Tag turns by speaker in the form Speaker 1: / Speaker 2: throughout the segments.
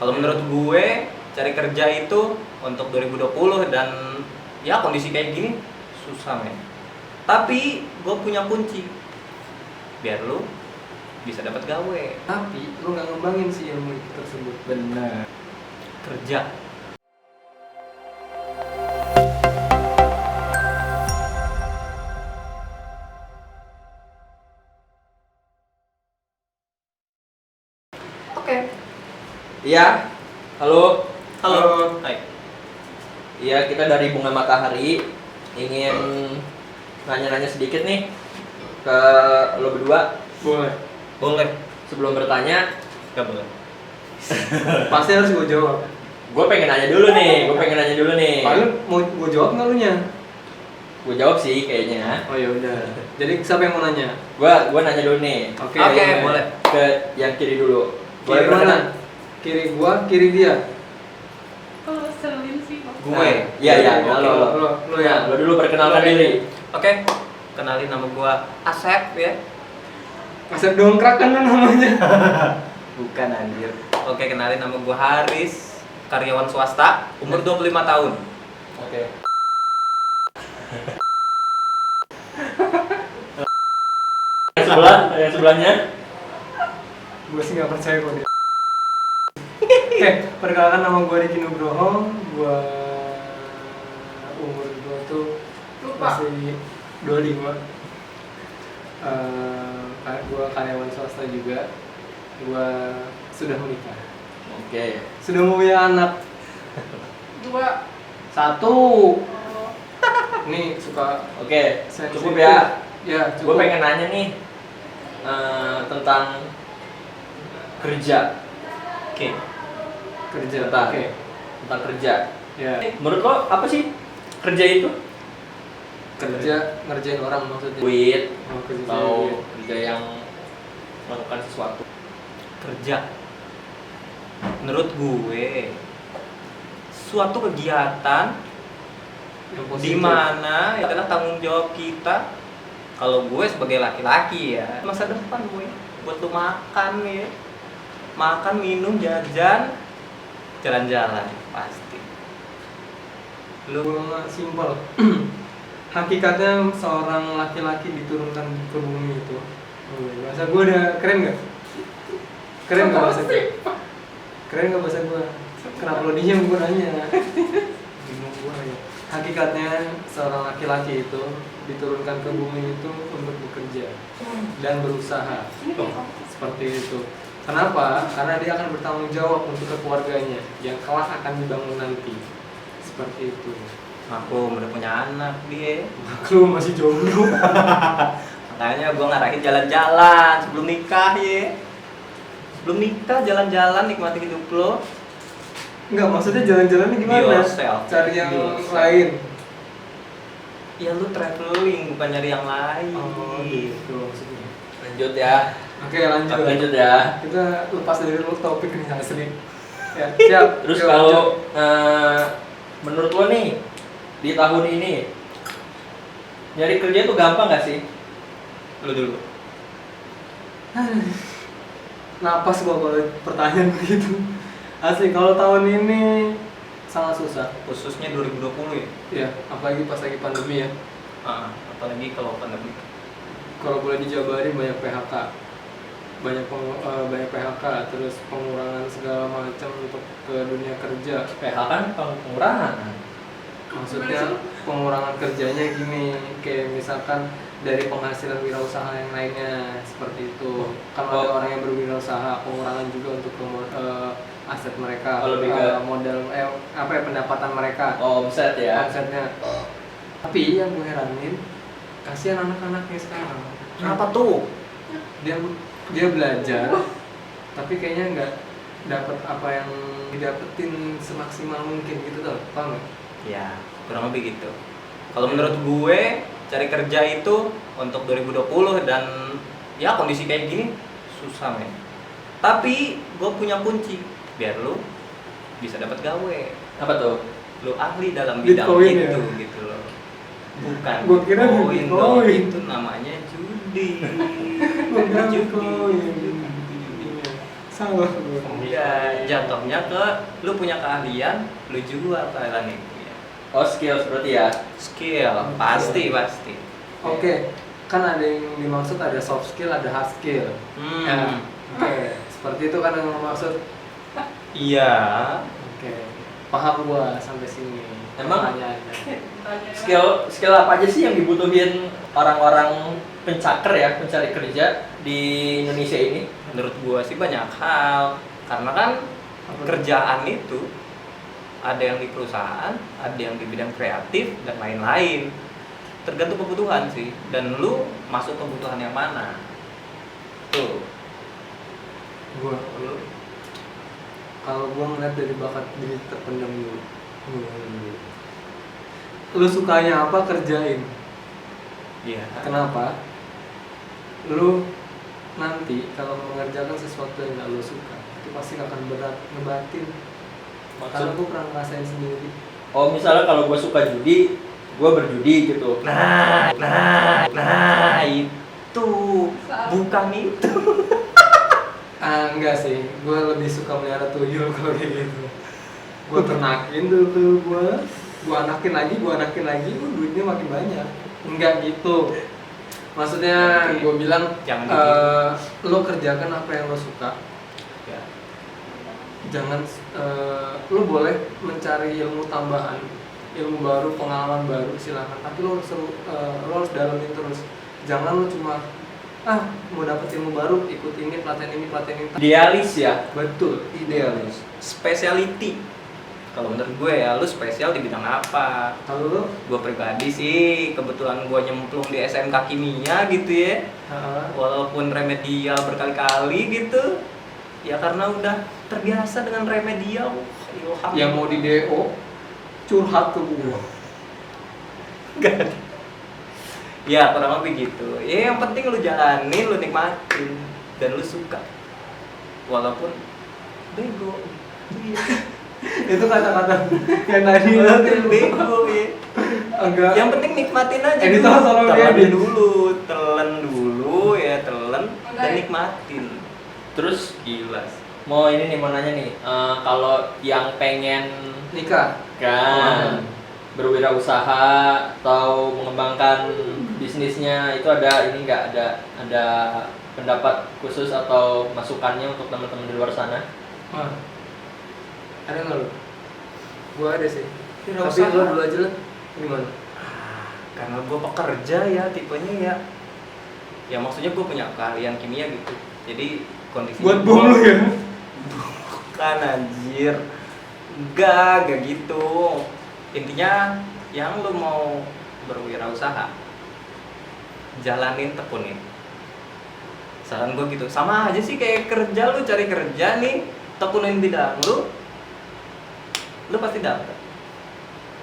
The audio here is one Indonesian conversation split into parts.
Speaker 1: Kalau menurut gue cari kerja itu untuk 2020 dan ya kondisi kayak gini susah men. Tapi gue punya kunci biar lu bisa dapat gawe.
Speaker 2: Tapi lu nggak ngembangin sih ilmu itu tersebut.
Speaker 1: Bener. Kerja. Oke.
Speaker 3: Iya, halo.
Speaker 1: Halo. Hai.
Speaker 3: Iya, kita dari Bunga Matahari ingin nanya-nanya sedikit nih ke lo berdua.
Speaker 2: Boleh.
Speaker 1: Boleh.
Speaker 3: Sebelum bertanya,
Speaker 1: Gak boleh.
Speaker 2: Pasti harus gue jawab.
Speaker 3: gue pengen nanya dulu nih.
Speaker 2: Paling mau gue jawab nggak lu nya?
Speaker 3: Gue jawab sih kayaknya.
Speaker 2: Oh ya udah. Jadi siapa yang mau nanya?
Speaker 3: Gue nanya dulu nih.
Speaker 2: Oke,
Speaker 1: Boleh.
Speaker 3: Ke yang kiri dulu.
Speaker 2: Kiri mana? Kiri gua, kiri dia.
Speaker 4: Kalau selin sih.
Speaker 1: Gue.
Speaker 3: Iya.
Speaker 1: Oke.
Speaker 2: Lo ya.
Speaker 3: Lo dulu perkenalkan diri.
Speaker 1: Oke. Kenalin nama gua Asep ya.
Speaker 2: Asep dongkrak kan namanya.
Speaker 1: Bukan anjir. Oke, kenalin nama gua Haris, karyawan swasta, umur 25 tahun.
Speaker 3: Oke. Yang sebelahnya.
Speaker 2: Gue sih nggak percaya kok dia. Oke, perkenalkan nama gue Riki Nugroho. Gue umur gue tuh masih 25. Gue karyawan swasta juga. Gue sudah menikah.
Speaker 3: Oke.
Speaker 2: Sudah punya anak.
Speaker 4: 2.
Speaker 2: 1. Nih suka.
Speaker 3: Oke,
Speaker 2: sensitif.
Speaker 3: cukup ya.
Speaker 2: Ya,
Speaker 3: Gue
Speaker 2: cukup.
Speaker 3: pengen nanya nih tentang kerja.
Speaker 1: Oke.
Speaker 2: Kerja.
Speaker 3: Bentar.
Speaker 2: Oke.
Speaker 3: Tentang kerja.
Speaker 2: Ya.
Speaker 3: Menurut lo apa sih kerja itu?
Speaker 2: Kerja ngerjain orang maksudnya.
Speaker 3: Duit
Speaker 2: Oh, kerja
Speaker 3: atau kerja yang melakukan sesuatu?
Speaker 1: Kerja. Menurut gue suatu kegiatan
Speaker 2: yang
Speaker 1: di
Speaker 2: positif.
Speaker 1: mana ya adalah tanggung jawab kita. Kalau gue sebagai laki-laki ya, masa depan gue buat lu makan ya. Makan, minum, jajan, jalan-jalan pasti. Lu
Speaker 2: Gue simpel. Hakikatnya seorang laki-laki diturunkan ke bumi itu. Bahasa gue udah keren nggak? Keren nggak bahasa gue? Keren nggak bahasa gue? Kenapa lo diem gue nanya? Bingung gue ya. Hakikatnya seorang laki-laki itu diturunkan ke bumi itu untuk bekerja dan berusaha. Seperti itu. Kenapa? Karena dia akan bertanggung jawab untuk keluarganya yang kelak akan dibangun nanti. Seperti itu.
Speaker 1: aku udah punya anak dia.
Speaker 2: Lu masih jomblo.
Speaker 1: Makanya gue ngarahin jalan-jalan sebelum nikah ya. Sebelum nikah jalan-jalan nikmati hidup lo.
Speaker 2: Enggak, maksudnya jalan-jalannya
Speaker 1: Be
Speaker 2: gimana?
Speaker 1: yourself.
Speaker 2: Cari yang
Speaker 1: Be yourself.
Speaker 2: lain.
Speaker 1: Ya lu traveling bukan nyari yang lain.
Speaker 2: Oh gitu maksudnya.
Speaker 3: Lanjut ya.
Speaker 2: Oke lanjut.
Speaker 3: Lanjut ya.
Speaker 2: Kita lepas dari topik nih asli. Ya siap.
Speaker 3: Terus
Speaker 2: Yuk,
Speaker 3: kalau menurut lo nih di tahun ini nyari kerja itu gampang gak sih?
Speaker 1: Lu dulu.
Speaker 2: lanjut. Napas gua kalau pertanyaan begitu. Asli kalau tahun ini sangat susah.
Speaker 1: Khususnya 2020 ya.
Speaker 2: Ya, apalagi pas lagi pandemi ya.
Speaker 1: Apalagi kalau pandemi.
Speaker 2: Kalau boleh dijabarin banyak PHK. Banyak PHK, terus pengurangan segala macam untuk ke dunia kerja.
Speaker 3: PH kan pengurangan.
Speaker 2: Maksudnya pengurangan kerjanya gini, kayak misalkan dari penghasilan wirausaha yang lainnya seperti itu. Kalau ada orang yang berwirausaha, pengurangan juga untuk aset mereka,
Speaker 3: Oh, lebih ke
Speaker 2: modal pendapatan mereka,
Speaker 3: Omset ya.
Speaker 2: omsetnya. Tapi yang gue heranin, kasihan anak-anaknya sekarang.
Speaker 1: Kenapa tuh?
Speaker 2: Dia belajar, tapi kayaknya nggak dapat apa yang didapetin semaksimal mungkin gitu tuh, paham nggak?
Speaker 1: Ya, kurang lebih gitu. Kalau menurut gue, cari kerja itu untuk 2020 dan ya kondisi kayak gini susah men. Tapi gue punya kunci biar lu bisa dapat gawe.
Speaker 3: Apa tuh?
Speaker 1: Lu ahli dalam bidang
Speaker 2: Bitcoin
Speaker 1: itu
Speaker 2: ya?
Speaker 1: gitu loh. Bukan.
Speaker 2: Gua kira
Speaker 1: Bitcoin dong,
Speaker 2: Bitcoin.
Speaker 1: itu namanya judi.
Speaker 2: Gua kira
Speaker 1: Judi.
Speaker 2: Bitcoin.
Speaker 1: Itu judinya.
Speaker 2: Salah gua.
Speaker 1: Ya, jatuhnya ke lu punya keahlian, lu jual keahlian itu ya.
Speaker 3: Oh, skills berarti ya.
Speaker 1: Skill, pasti.
Speaker 2: Oke, kan ada yang dimaksud ada soft skill, ada hard skill.
Speaker 1: Hmm.
Speaker 2: Ya, oke, seperti itu kan yang maksud.
Speaker 1: Iya.
Speaker 2: Oke, paham gua sampai sini.
Speaker 3: Emang?
Speaker 2: Pertanyaannya.
Speaker 3: Skill apa aja sih yang dibutuhin orang-orang pencaker ya, pencari kerja di Indonesia ini?
Speaker 1: Menurut gua sih banyak hal. Karena kan kerjaan itu ada yang di perusahaan, ada yang di bidang kreatif dan lain-lain. Tergantung kebutuhan sih. Dan lu masuk kebutuhan yang mana? Tuh.
Speaker 2: Gua kalau gua ngeliat dari bakat diri terpendam dulu. Lu sukanya apa kerjain?
Speaker 1: Iya.
Speaker 2: Kenapa? Lu nanti kalau mengerjakan sesuatu yang gak lu suka, itu pasti akan berat ngebatin. Karena gue pernah ngerasain sendiri.
Speaker 3: Oh, misalnya kalau gue suka judi, gue berjudi gitu.
Speaker 1: Nah, itu bukan itu.
Speaker 2: Enggak sih, gue lebih suka melihara tuyul kalau kayak gitu. Gue ternakin dulu gue anakin lagi, duitnya makin banyak. Enggak gitu. Maksudnya gue bilang,
Speaker 1: Jangan
Speaker 2: lo kerjakan apa yang lo suka.
Speaker 1: Ya.
Speaker 2: Jangan, lo boleh mencari ilmu tambahan, ilmu baru, pengalaman baru, silakan. Tapi lo harus dalamin terus. Jangan lo cuma mau dapet ilmu baru, ikut ini, pelatihan ini.
Speaker 3: Idealis ya.
Speaker 2: Betul, idealis.
Speaker 1: Speciality. Kalau menurut gue ya, lu spesial di bidang apa?
Speaker 2: Kalau lo,
Speaker 1: Gue pribadi sih, kebetulan gue nyemplung di SMK Kimia gitu ya. Walaupun remedial berkali-kali gitu, ya karena udah terbiasa dengan remedial. Ilham.
Speaker 2: yang mau di DO, curhat ke gue.
Speaker 1: Ya kurang lebih gitu. Ya yang penting lu jalanin, lu nikmatin dan lu suka. Walaupun bego.
Speaker 2: Itu kata-kata yang tadi
Speaker 1: Walaupun bego ya.
Speaker 2: agak.
Speaker 1: Yang penting nikmatin aja.
Speaker 2: Editor
Speaker 1: dulu.
Speaker 2: tolong
Speaker 1: Telan
Speaker 2: diedit.
Speaker 1: dulu, telan dan
Speaker 4: Enggak.
Speaker 1: nikmatin.
Speaker 3: Terus
Speaker 1: Gila.
Speaker 3: mau ini nih, mau nanya nih, kalau yang pengen
Speaker 2: Nikah.
Speaker 3: kan berwirausaha atau mengembangkan bisnisnya, itu ada ini nggak, ada pendapat khusus atau masukannya untuk teman-teman di luar sana?
Speaker 2: Wah. Ada nggak lo? Gue ada sih. Tapi
Speaker 1: Wirausaha.
Speaker 2: lo dulu aja lah. Gimana?
Speaker 1: Karena gue pekerja ya, tipenya ya. Ya maksudnya gue punya keahlian kimia gitu. Jadi kondisi
Speaker 2: Buat bom lo ya?
Speaker 1: Bukan anjir. Enggak gitu. Intinya yang lu mau berwirausaha, jalanin, tekunin. Saran gue gitu. Sama aja sih kayak kerja, lu cari kerja nih, tekunin bidang lu pasti dapet.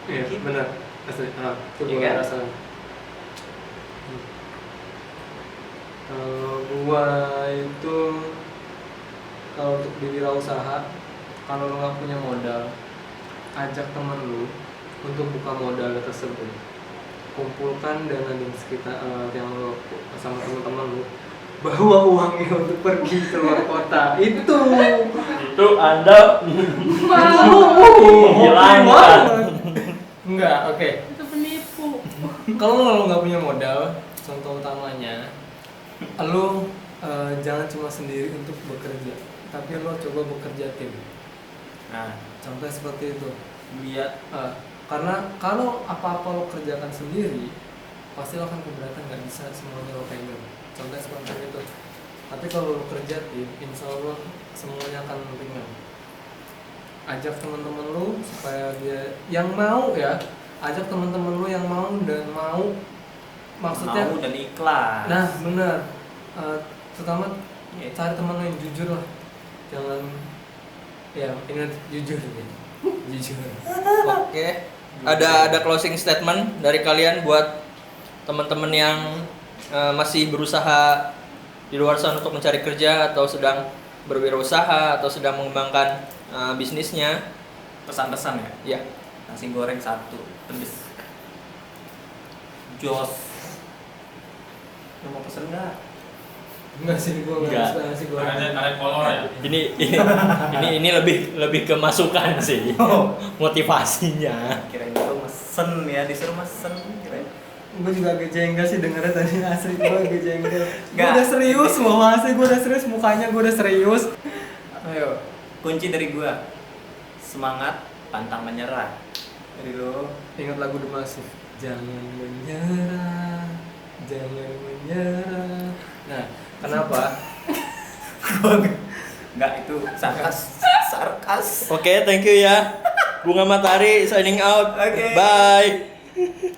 Speaker 2: Iya,
Speaker 1: Gitu.
Speaker 2: benar. Asli. Itu
Speaker 1: Iya
Speaker 2: gue
Speaker 1: kan?
Speaker 2: rasa. Kalau gua itu, kalau untuk diwirausaha, kalau lo nggak punya modal, ajak teman lu untuk buka modal tersebut. Kumpulkan dana di sekitar yang lo sama teman-teman lu, bawa uangnya untuk pergi keluar kota. Itu
Speaker 3: Anda menghilangkan.
Speaker 2: enggak, oke.
Speaker 4: Itu penipu.
Speaker 2: Kalau lo nggak punya modal, contoh utamanya, lo jangan cuma sendiri untuk bekerja, tapi lo coba bekerja tim.
Speaker 1: Nah,
Speaker 2: Contoh seperti itu.
Speaker 1: lihat
Speaker 2: Karena kalau apa-apa lo kerjakan sendiri, pasti lo akan keberatan, nggak bisa semuanya lo pegang. Contoh seperti itu. Tapi kalau lo kerja tim, insya Allah semuanya akan ringan. Ajak teman-teman lo supaya dia yang mau ya, ajak teman-teman lo yang mau dan mau, maksudnya.
Speaker 1: mau dan ikhlas.
Speaker 2: Nah benar. Terutama
Speaker 1: Ya.
Speaker 2: cari teman lo yang jujur lah. Jangan, ya ingat jujur ya. Jujur.
Speaker 3: Oke. Ada closing statement dari kalian buat teman-teman yang masih berusaha di luar sana untuk mencari kerja atau sedang berwirausaha atau sedang mengembangkan bisnisnya.
Speaker 1: Pesan-pesan ya.
Speaker 3: Ya.
Speaker 1: Nasi goreng 1 pedes. Jos. Lu mau pesen nggak?
Speaker 2: Enggak sih, gue
Speaker 3: Enggak.
Speaker 2: suka nasi goreng.
Speaker 5: Karet kolor ya.
Speaker 3: Ini lebih ke masukan sih. Motivasinya.
Speaker 1: Kirain gue mesen ya, disuruh mesen kirain.
Speaker 2: Gue juga agak jengkel sih dengernya tadi, asli gue agak jengkel. Gue
Speaker 1: Nggak.
Speaker 2: udah serius loh, asli gue udah serius, mukanya gue udah serius.
Speaker 1: Ayo, kunci dari gua semangat, pantang menyerah. Dari lo.
Speaker 2: Ingat lagu The Massive, jangan menyerah, jangan menyerah. Nah, kenapa?
Speaker 1: Enggak, itu sarkas.
Speaker 3: Oke, thank you ya. Bunga Matahari signing out.
Speaker 1: Oke.
Speaker 3: Bye.